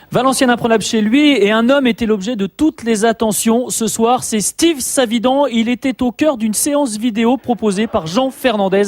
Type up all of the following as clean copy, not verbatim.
Valenciennes imprenable chez lui et un homme était l'objet de toutes les attentions ce soir, c'est Steve Savidan. Il était au cœur d'une séance vidéo proposée par Jean Fernandez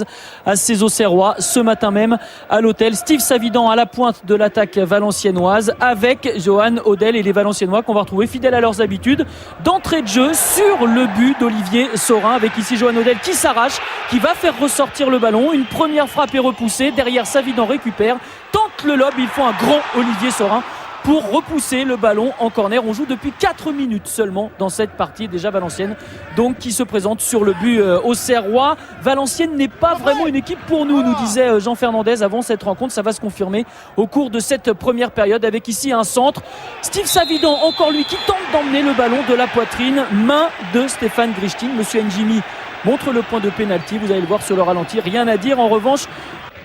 à ses Auxerrois ce matin même à l'hôtel. Steve Savidan à la pointe de l'attaque valenciennoise avec Johan Odell et les Valenciennois qu'on va retrouver fidèles à leurs habitudes d'entrée de jeu sur le but d'Olivier Saurin avec ici Johan Odell qui s'arrache, qui va faire ressortir le ballon. Une première frappe est repoussée, derrière Savidan récupère, tente le lob, il faut un grand Olivier Saurin pour repousser le ballon en corner. On joue depuis 4 minutes seulement dans cette partie, déjà Valenciennes donc qui se présente sur le but auxerrois. Valenciennes n'est pas vraiment une équipe pour nous, nous disait Jean Fernandez avant cette rencontre. Ça va se confirmer au cours de cette première période avec ici un centre. Steve Savidan, encore lui qui tente d'emmener le ballon de la poitrine, main de Stéphane Grichting. Monsieur Njimi montre le point de pénalty, vous allez le voir sur le ralenti, rien à dire. En revanche,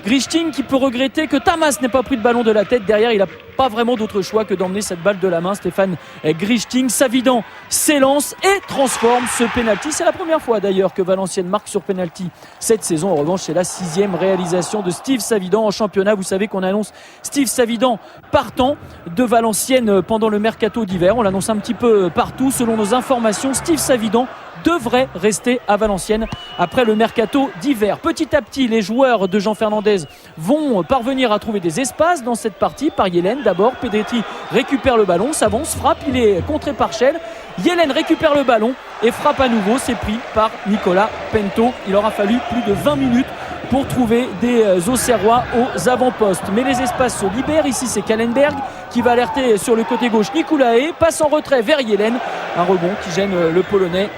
Grichting qui peut regretter que Tamas n'ait pas pris de ballon de la tête. Derrière, il n'a pas vraiment d'autre choix que d'emmener cette balle de la main. Stéphane Grichting, Savidan s'élance et transforme ce pénalty. C'est la première fois d'ailleurs que Valenciennes marque sur pénalty cette saison. En revanche, c'est la 6e réalisation de Steve Savidan en championnat. Vous savez qu'on annonce Steve Savidan partant de Valenciennes pendant le mercato d'hiver. On l'annonce un petit peu partout. Selon nos informations, Steve Savidan devrait rester à Valenciennes après le mercato d'hiver. Petit à petit, les joueurs de Jean Fernandez vont parvenir à trouver des espaces dans cette partie par Yelen. D'abord, Pedretti récupère le ballon, s'avance, frappe, il est contré par Schell. Yelen récupère le ballon et frappe à nouveau, c'est pris par Nicolas Pento. Il aura fallu plus de 20 minutes pour trouver des Auxerrois aux avant-postes. Mais les espaces se libèrent. Ici, c'est Kallenberg qui va alerter sur le côté gauche Nicolae, passe en retrait vers Yelen. Un rebond qui gêne le Polonais.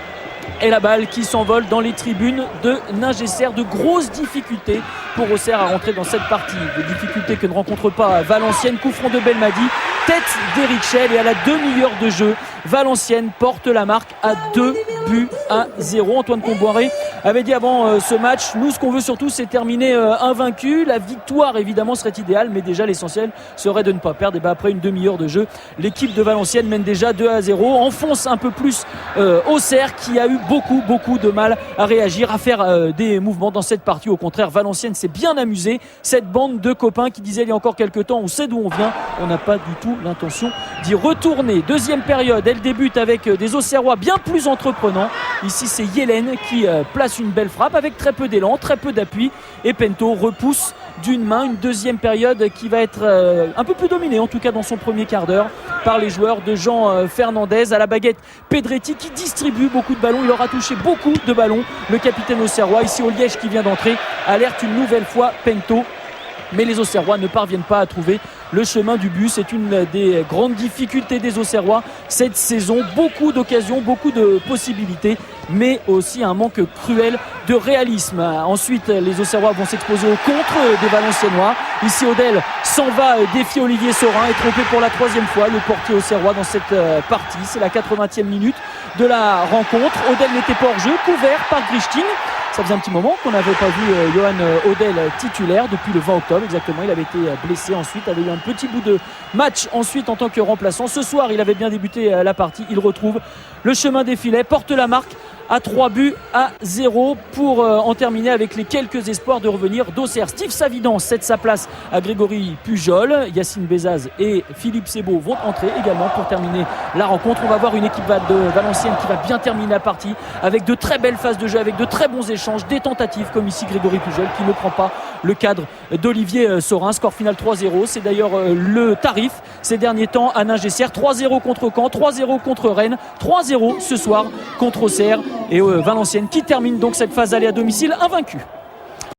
Et la balle qui s'envole dans les tribunes de Ningesser. De grosses difficultés pour Auxerre à rentrer dans cette partie. Des difficultés que ne rencontre pas Valenciennes. Coup franc de Belmadi, tête d'Eric Schell et à la demi-heure de jeu, Valenciennes porte la marque à 2-0. Antoine Comboiré avait dit avant ce match, nous ce qu'on veut surtout c'est terminer invaincu. La victoire évidemment serait idéale, mais déjà l'essentiel serait de ne pas perdre. Et bien après une demi-heure de jeu, l'équipe de Valenciennes mène déjà 2-0, enfonce un peu plus Auxerre qui a eu beaucoup de mal à réagir, à faire des mouvements dans cette partie. Au contraire, Valenciennes s'est bien amusée. Cette bande de copains qui disaient il y a encore quelques temps, on sait d'où on vient, on n'a pas du tout l'intention d'y retourner. Deuxième période, elle débute avec des Auxerrois bien plus entreprenants. Ici c'est Yelen qui place une belle frappe avec très peu d'élan, très peu d'appui et Pento repousse d'une main. Une deuxième période qui va être un peu plus dominée, en tout cas dans son premier quart d'heure, par les joueurs de Jean Fernandez. À la baguette, Pedretti qui distribue beaucoup de ballons, il aura touché beaucoup de ballons, le capitaine auxerrois. Ici au Liège qui vient d'entrer, alerte une nouvelle fois Pento, mais les Auxerrois ne parviennent pas à trouver le chemin du but. C'est une des grandes difficultés des Auxerrois cette saison. Beaucoup d'occasions, beaucoup de possibilités, mais aussi un manque cruel de réalisme. Ensuite, les Auxerrois vont s'exposer au contre des Valenciennois. Ici, Odell s'en va défier Olivier Saurin et trompé pour la 3e fois le portier auxerrois dans cette partie. C'est la 80e minute de la rencontre. Odell n'était pas hors jeu, couvert par Grichting. Ça faisait un petit moment qu'on n'avait pas vu Johan Odell titulaire depuis le 20 octobre exactement. Il avait été blessé ensuite, avait eu un petit bout de match ensuite en tant que remplaçant. Ce soir, il avait bien débuté la partie. Il retrouve le chemin des filets, porte la marque à 3-0 pour en terminer avec les quelques espoirs de revenir d'Auxerre. Steve Savidan cède sa place à Grégory Pujol. Yacine Bezaz et Philippe Sebo vont entrer également pour terminer la rencontre. On va voir une équipe de Valenciennes qui va bien terminer la partie avec de très belles phases de jeu, avec de très bons échanges, des tentatives comme ici Grégory Pujol qui ne prend pas le cadre d'Olivier Saurin. Score final 3-0, c'est d'ailleurs le tarif ces derniers temps à Ningesser. 3-0 contre Caen, 3-0 contre Rennes, 3-0 ce soir contre Auxerre. Et Valenciennes qui termine donc cette phase aller à domicile invaincu.